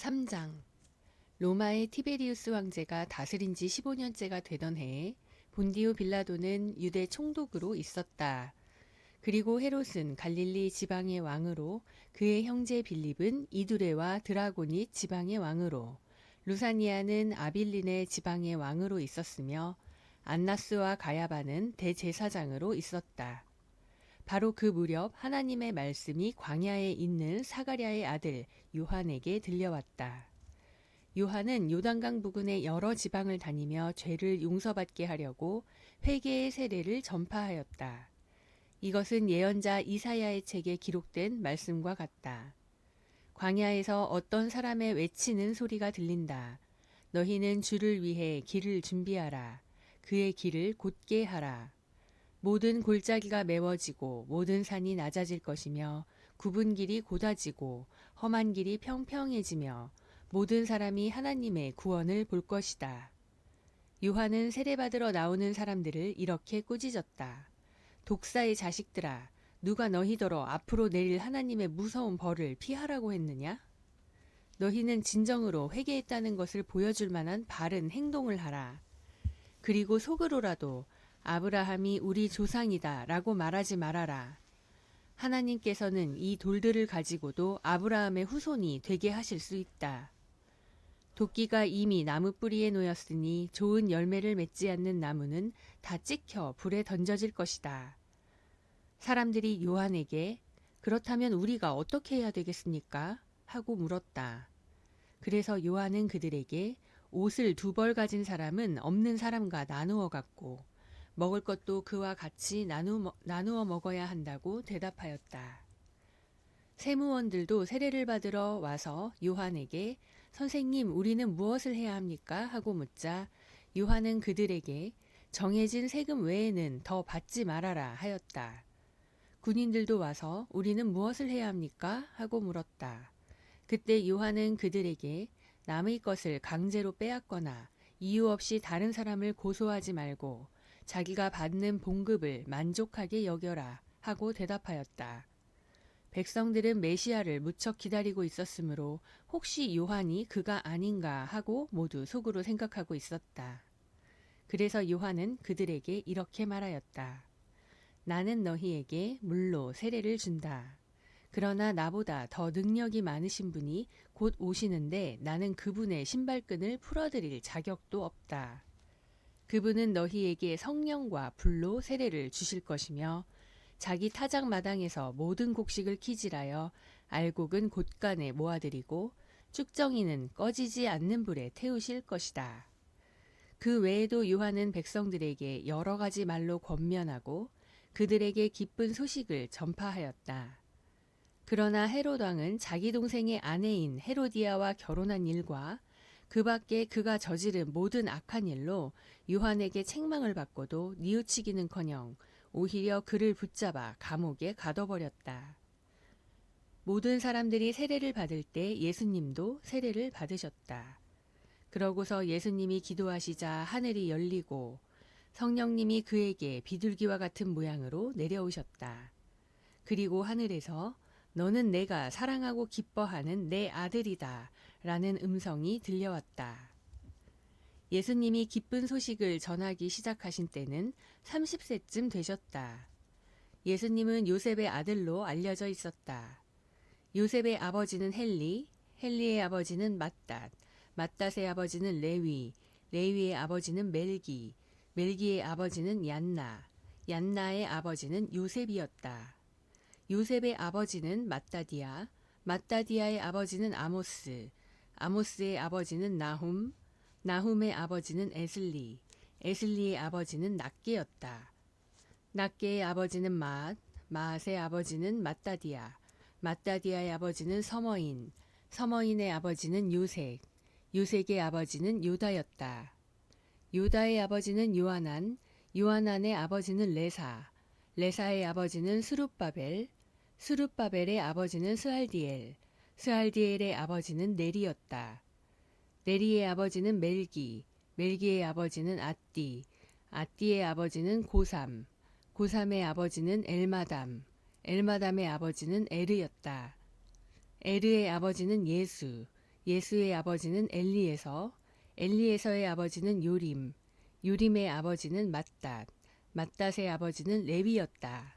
3장. 로마의 티베리우스 왕제가 다스린 지 15년째가 되던 해에 본디오 빌라도는 유대 총독으로 있었다. 그리고 헤롯은 갈릴리 지방의 왕으로, 그의 형제 빌립은 이두레와 드라고닛 지방의 왕으로, 루사니아는 아빌린의 지방의 왕으로 있었으며 안나스와 가야바는 대제사장으로 있었다. 바로 그 무렵 하나님의 말씀이 광야에 있는 사가랴의 아들 요한에게 들려왔다. 요한은 요단강 부근의 여러 지방을 다니며 죄를 용서받게 하려고 회개의 세례를 전파하였다. 이것은 예언자 이사야의 책에 기록된 말씀과 같다. 광야에서 어떤 사람의 외치는 소리가 들린다. 너희는 주를 위해 길을 준비하라. 그의 길을 곧게 하라. 모든 골짜기가 메워지고 모든 산이 낮아질 것이며 굽은 길이 곧아지고 험한 길이 평평해지며 모든 사람이 하나님의 구원을 볼 것이다. 요한은 세례받으러 나오는 사람들을 이렇게 꾸짖었다. 독사의 자식들아, 누가 너희더러 앞으로 내릴 하나님의 무서운 벌을 피하라고 했느냐? 너희는 진정으로 회개했다는 것을 보여줄 만한 바른 행동을 하라. 그리고 속으로라도 아브라함이 우리 조상이다 라고 말하지 말아라. 하나님께서는 이 돌들을 가지고도 아브라함의 후손이 되게 하실 수 있다. 도끼가 이미 나무 뿌리에 놓였으니 좋은 열매를 맺지 않는 나무는 다 찍혀 불에 던져질 것이다. 사람들이 요한에게 그렇다면 우리가 어떻게 해야 되겠습니까? 하고 물었다. 그래서 요한은 그들에게 옷을 2벌 가진 사람은 없는 사람과 나누어 갖고 먹을 것도 그와 같이 나누어 먹어야 한다고 대답하였다. 세무원들도 세례를 받으러 와서 요한에게 선생님, 우리는 무엇을 해야 합니까? 하고 묻자 요한은 그들에게 정해진 세금 외에는 더 받지 말아라 하였다. 군인들도 와서 우리는 무엇을 해야 합니까? 하고 물었다. 그때 요한은 그들에게 남의 것을 강제로 빼앗거나 이유 없이 다른 사람을 고소하지 말고 자기가 받는 봉급을 만족하게 여겨라 하고 대답하였다. 백성들은 메시아를 무척 기다리고 있었으므로 혹시 요한이 그가 아닌가 하고 모두 속으로 생각하고 있었다. 그래서 요한은 그들에게 이렇게 말하였다. 나는 너희에게 물로 세례를 준다. 그러나 나보다 더 능력이 많으신 분이 곧 오시는데 나는 그분의 신발끈을 풀어드릴 자격도 없다. 그분은 너희에게 성령과 불로 세례를 주실 것이며 자기 타작 마당에서 모든 곡식을 키질하여 알곡은 곳간에 모아들이고 쭉정이는 꺼지지 않는 불에 태우실 것이다. 그 외에도 요한은 백성들에게 여러 가지 말로 권면하고 그들에게 기쁜 소식을 전파하였다. 그러나 헤롯 왕은 자기 동생의 아내인 헤로디아와 결혼한 일과 그 밖에 그가 저지른 모든 악한 일로 요한에게 책망을 받고도 뉘우치기는커녕 오히려 그를 붙잡아 감옥에 가둬버렸다. 모든 사람들이 세례를 받을 때 예수님도 세례를 받으셨다. 그러고서 예수님이 기도하시자 하늘이 열리고 성령님이 그에게 비둘기와 같은 모양으로 내려오셨다. 그리고 하늘에서 너는 내가 사랑하고 기뻐하는 내 아들이다 라는 음성이 들려왔다. 예수님이 기쁜 소식을 전하기 시작하신 때는 30세쯤 되셨다. 예수님은 요셉의 아들로 알려져 있었다. 요셉의 아버지는 헬리, 헬리의 아버지는 맏닷, 맏닷의 아버지는 레위, 레위의 아버지는 멜기, 멜기의 아버지는 얀나, 얀나의 아버지는 요셉이었다. 요셉의 아버지는 맏다디아, 맏다디아의 아버지는 아모스, 아모스의 아버지는 나훔, 나훔의 아버지는 에슬리, 에슬리의 아버지는 낫게였다. 낫게의 아버지는 마앗, 마앗의 아버지는 맏다디아, 맏다디아의 아버지는 서머인, 서머인의 아버지는 요색, 요색의 아버지는 요다였다. 요다의 아버지는 요하난, 요하난의 아버지는 레사, 레사의 아버지는 스룹바벨, 스룹바벨의 아버지는 스알디엘, 스알디엘의 아버지는 네리였다. 네리의 아버지는 멜기, 멜기의 아버지는 앗디, 앗디의 아버지는 고삼, 고삼의 아버지는 엘마담, 엘마담의 아버지는 에르였다. 에르의 아버지는 예수, 예수의 아버지는 엘리에서, 엘리에서의 아버지는 요림, 요림의 아버지는 맏닷, 맏닷의 아버지는 레위였다.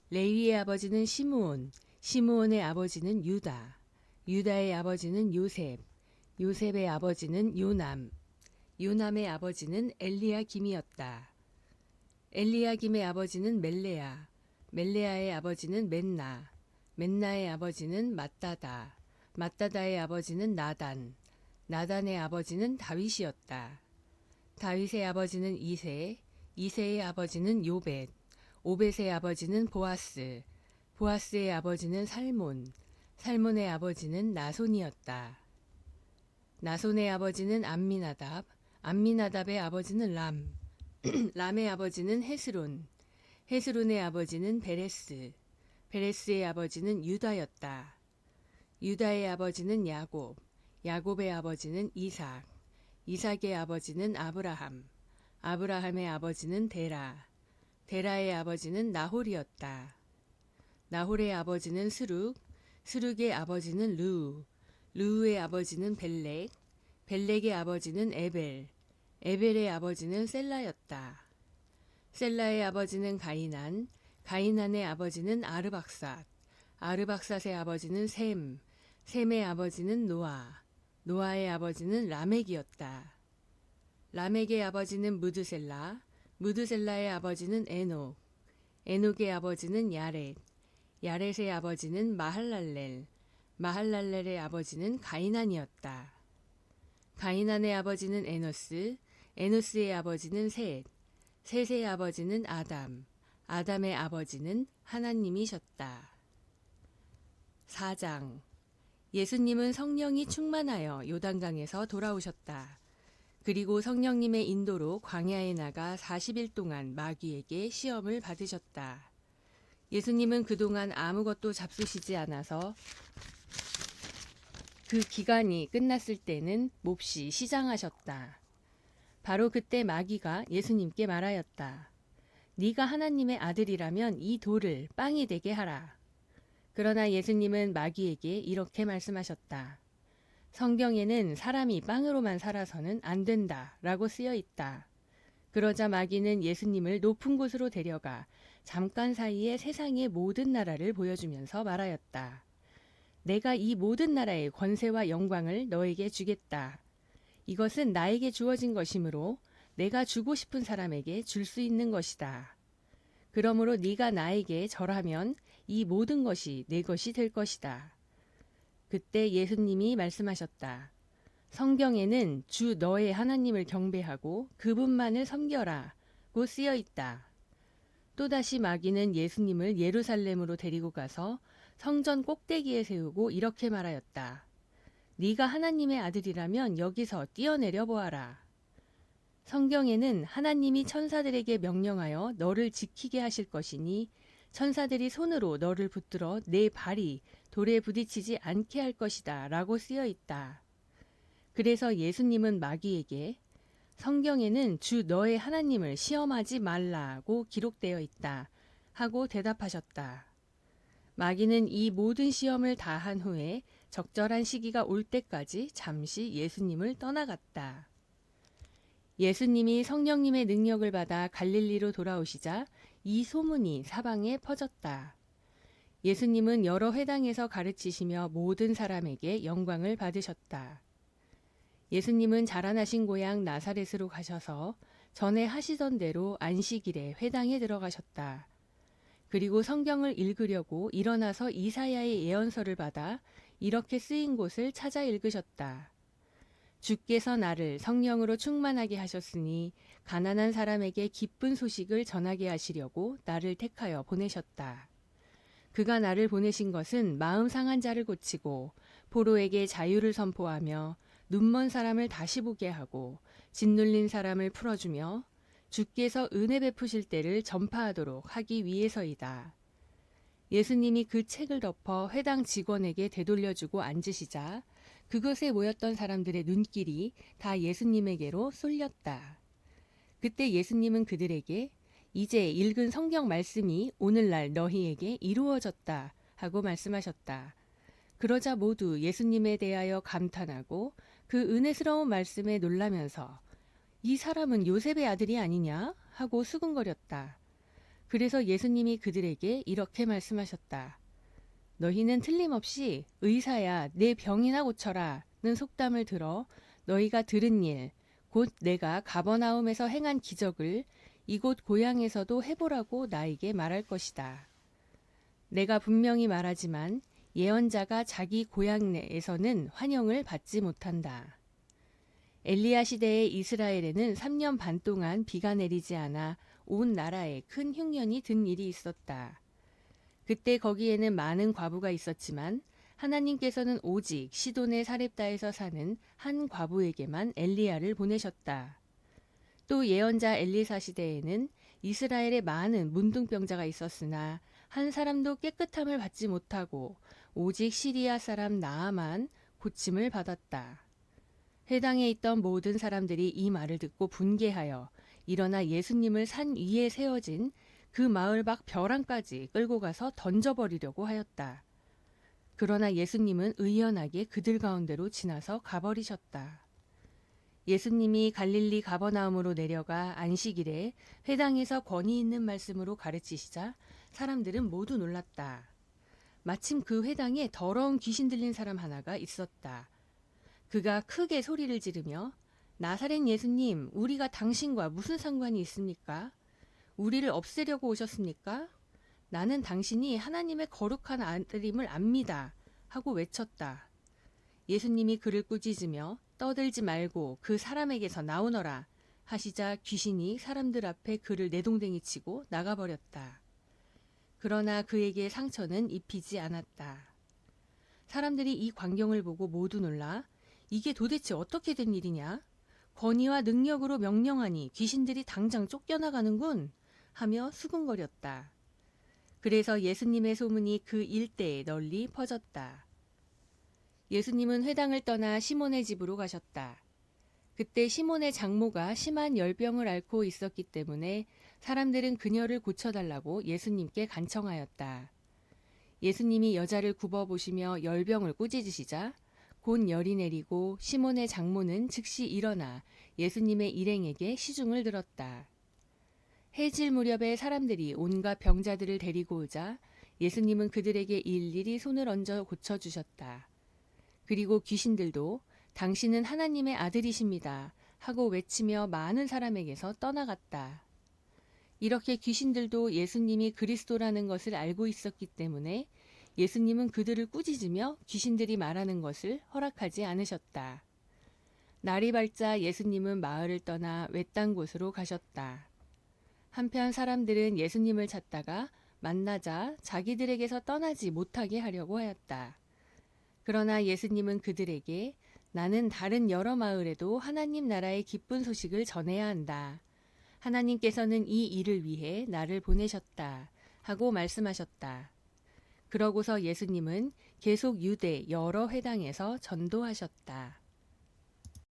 레위의 아버지는 시므온, 시므온의 아버지는 유다, 유다의 아버지는 요셉, 요셉의 아버지는 요남, 요남의 아버지는 엘리야김이었다. 엘리야김의 아버지는 멜레야, 멜레야의 아버지는 맨나, 맨나의 아버지는 맏다다, 맏다다의 아버지는 나단, 나단의 아버지는 다윗이었다. 다윗의 아버지는 이세, 이세의 아버지는 요벳, 오벳의 아버지는 보아스, 보아스의 아버지는 살몬, 살몬의 아버지는 나손이었다. 나손의 아버지는 암미나답, 암미나답의 아버지는 람, 람의 아버지는 헤스론, 헤스론의 아버지는 베레스, 베레스의 아버지는 유다였다. 유다의 아버지는 야곱, 야곱의 아버지는 이삭, 이삭의 아버지는 아브라함, 아브라함의 아버지는 데라, 데라의 아버지는 나홀이었다. 나홀의 아버지는 스룩, 스룩의 아버지는 르우, 르우의 아버지는 벨렉, 벨렉의 아버지는 에벨, 에벨의 아버지는 셀라였다. 셀라의 아버지는 가이난, 가이난의 아버지는 아르박삿, 아르박삿의 아버지는 셈, 셈의 아버지는 노아, 노아의 아버지는 라멕이었다. 라멕의 아버지는 무드셀라, 무드셀라의 아버지는 에녹, 에녹의 아버지는 야렛, 야렛의 아버지는 마할랄렐, 마할랄렐의 아버지는 가이난이었다. 가이난의 아버지는 에노스, 에노스의 아버지는 셋, 셋의 아버지는 아담, 아담의 아버지는 하나님이셨다. 4장. 예수님은 성령이 충만하여 요단강에서 돌아오셨다. 그리고 성령님의 인도로 광야에 나가 40일 동안 마귀에게 시험을 받으셨다. 예수님은 그동안 아무것도 잡수시지 않아서 그 기간이 끝났을 때는 몹시 시장하셨다. 바로 그때 마귀가 예수님께 말하였다. 네가 하나님의 아들이라면 이 돌을 빵이 되게 하라. 그러나 예수님은 마귀에게 이렇게 말씀하셨다. 성경에는 사람이 빵으로만 살아서는 안 된다 라고 쓰여 있다. 그러자 마귀는 예수님을 높은 곳으로 데려가 잠깐 사이에 세상의 모든 나라를 보여주면서 말하였다. 내가 이 모든 나라의 권세와 영광을 너에게 주겠다. 이것은 나에게 주어진 것이므로 내가 주고 싶은 사람에게 줄 수 있는 것이다. 그러므로 네가 나에게 절하면 이 모든 것이 내 것이 될 것이다. 그때 예수님이 말씀하셨다. 성경에는 주 너의 하나님을 경배하고 그분만을 섬겨라고 쓰여 있다. 또다시 마귀는 예수님을 예루살렘으로 데리고 가서 성전 꼭대기에 세우고 이렇게 말하였다. 네가 하나님의 아들이라면 여기서 뛰어내려 보아라. 성경에는 하나님이 천사들에게 명령하여 너를 지키게 하실 것이니 천사들이 손으로 너를 붙들어 내 발이 돌에 부딪히지 않게 할 것이다 라고 쓰여 있다. 그래서 예수님은 마귀에게 성경에는 주 너의 하나님을 시험하지 말라고 기록되어 있다 하고 대답하셨다. 마귀는 이 모든 시험을 다 한 후에 적절한 시기가 올 때까지 잠시 예수님을 떠나갔다. 예수님이 성령님의 능력을 받아 갈릴리로 돌아오시자 이 소문이 사방에 퍼졌다. 예수님은 여러 회당에서 가르치시며 모든 사람에게 영광을 받으셨다. 예수님은 자라나신 고향 나사렛으로 가셔서 전에 하시던 대로 안식일에 회당에 들어가셨다. 그리고 성경을 읽으려고 일어나서 이사야의 예언서를 받아 이렇게 쓰인 곳을 찾아 읽으셨다. 주께서 나를 성령으로 충만하게 하셨으니 가난한 사람에게 기쁜 소식을 전하게 하시려고 나를 택하여 보내셨다. 그가 나를 보내신 것은 마음 상한 자를 고치고 포로에게 자유를 선포하며 눈먼 사람을 다시 보게 하고 짓눌린 사람을 풀어주며 주께서 은혜 베푸실 때를 전파하도록 하기 위해서이다. 예수님이 그 책을 덮어 회당 직원에게 되돌려주고 앉으시자 그것에 모였던 사람들의 눈길이 다 예수님에게로 쏠렸다. 그때 예수님은 그들에게 이제 읽은 성경 말씀이 오늘날 너희에게 이루어졌다 하고 말씀하셨다. 그러자 모두 예수님에 대하여 감탄하고 그 은혜스러운 말씀에 놀라면서 이 사람은 요셉의 아들이 아니냐 하고 수군거렸다. 그래서 예수님이 그들에게 이렇게 말씀하셨다. 너희는 틀림없이 의사야 내 병이나 고쳐라는 속담을 들어 너희가 들은 일, 곧 내가 가버나움에서 행한 기적을 이곳 고향에서도 해보라고 나에게 말할 것이다. 내가 분명히 말하지만 예언자가 자기 고향 내에서는 환영을 받지 못한다. 엘리야 시대의 이스라엘에는 3년 반 동안 비가 내리지 않아 온 나라에 큰 흉년이 든 일이 있었다. 그때 거기에는 많은 과부가 있었지만 하나님께서는 오직 시돈의 사렙다에서 사는 한 과부에게만 엘리야를 보내셨다. 또 예언자 엘리사 시대에는 이스라엘에 많은 문둥병자가 있었으나 한 사람도 깨끗함을 받지 못하고 오직 시리아 사람 나아만 고침을 받았다. 회당에 있던 모든 사람들이 이 말을 듣고 분개하여 일어나 예수님을 산 위에 세워진 그 마을 밖 벼랑까지 끌고 가서 던져버리려고 하였다. 그러나 예수님은 의연하게 그들 가운데로 지나서 가버리셨다. 예수님이 갈릴리 가버나움으로 내려가 안식일에 회당에서 권위 있는 말씀으로 가르치시자 사람들은 모두 놀랐다. 마침 그 회당에 더러운 귀신 들린 사람 하나가 있었다. 그가 크게 소리를 지르며 나사렛 예수님, 우리가 당신과 무슨 상관이 있습니까? 우리를 없애려고 오셨습니까? 나는 당신이 하나님의 거룩한 아들임을 압니다. 하고 외쳤다. 예수님이 그를 꾸짖으며 떠들지 말고 그 사람에게서 나오너라 하시자 귀신이 사람들 앞에 그를 내동댕이 치고 나가버렸다. 그러나 그에게 상처는 입히지 않았다. 사람들이 이 광경을 보고 모두 놀라 이게 도대체 어떻게 된 일이냐? 권위와 능력으로 명령하니 귀신들이 당장 쫓겨나가는군 하며 수군거렸다. 그래서 예수님의 소문이 그 일대에 널리 퍼졌다. 예수님은 회당을 떠나 시몬의 집으로 가셨다. 그때 시몬의 장모가 심한 열병을 앓고 있었기 때문에 사람들은 그녀를 고쳐달라고 예수님께 간청하였다. 예수님이 여자를 굽어보시며 열병을 꾸짖으시자 곧 열이 내리고 시몬의 장모는 즉시 일어나 예수님의 일행에게 시중을 들었다. 해질 무렵에 사람들이 온갖 병자들을 데리고 오자 예수님은 그들에게 일일이 손을 얹어 고쳐주셨다. 그리고 귀신들도 당신은 하나님의 아들이십니다 하고 외치며 많은 사람에게서 떠나갔다. 이렇게 귀신들도 예수님이 그리스도라는 것을 알고 있었기 때문에 예수님은 그들을 꾸짖으며 귀신들이 말하는 것을 허락하지 않으셨다. 날이 밝자 예수님은 마을을 떠나 외딴 곳으로 가셨다. 한편 사람들은 예수님을 찾다가 만나자 자기들에게서 떠나지 못하게 하려고 하였다. 그러나 예수님은 그들에게 나는 다른 여러 마을에도 하나님 나라의 기쁜 소식을 전해야 한다. 하나님께서는 이 일을 위해 나를 보내셨다. 하고 말씀하셨다. 그러고서 예수님은 계속 유대 여러 회당에서 전도하셨다.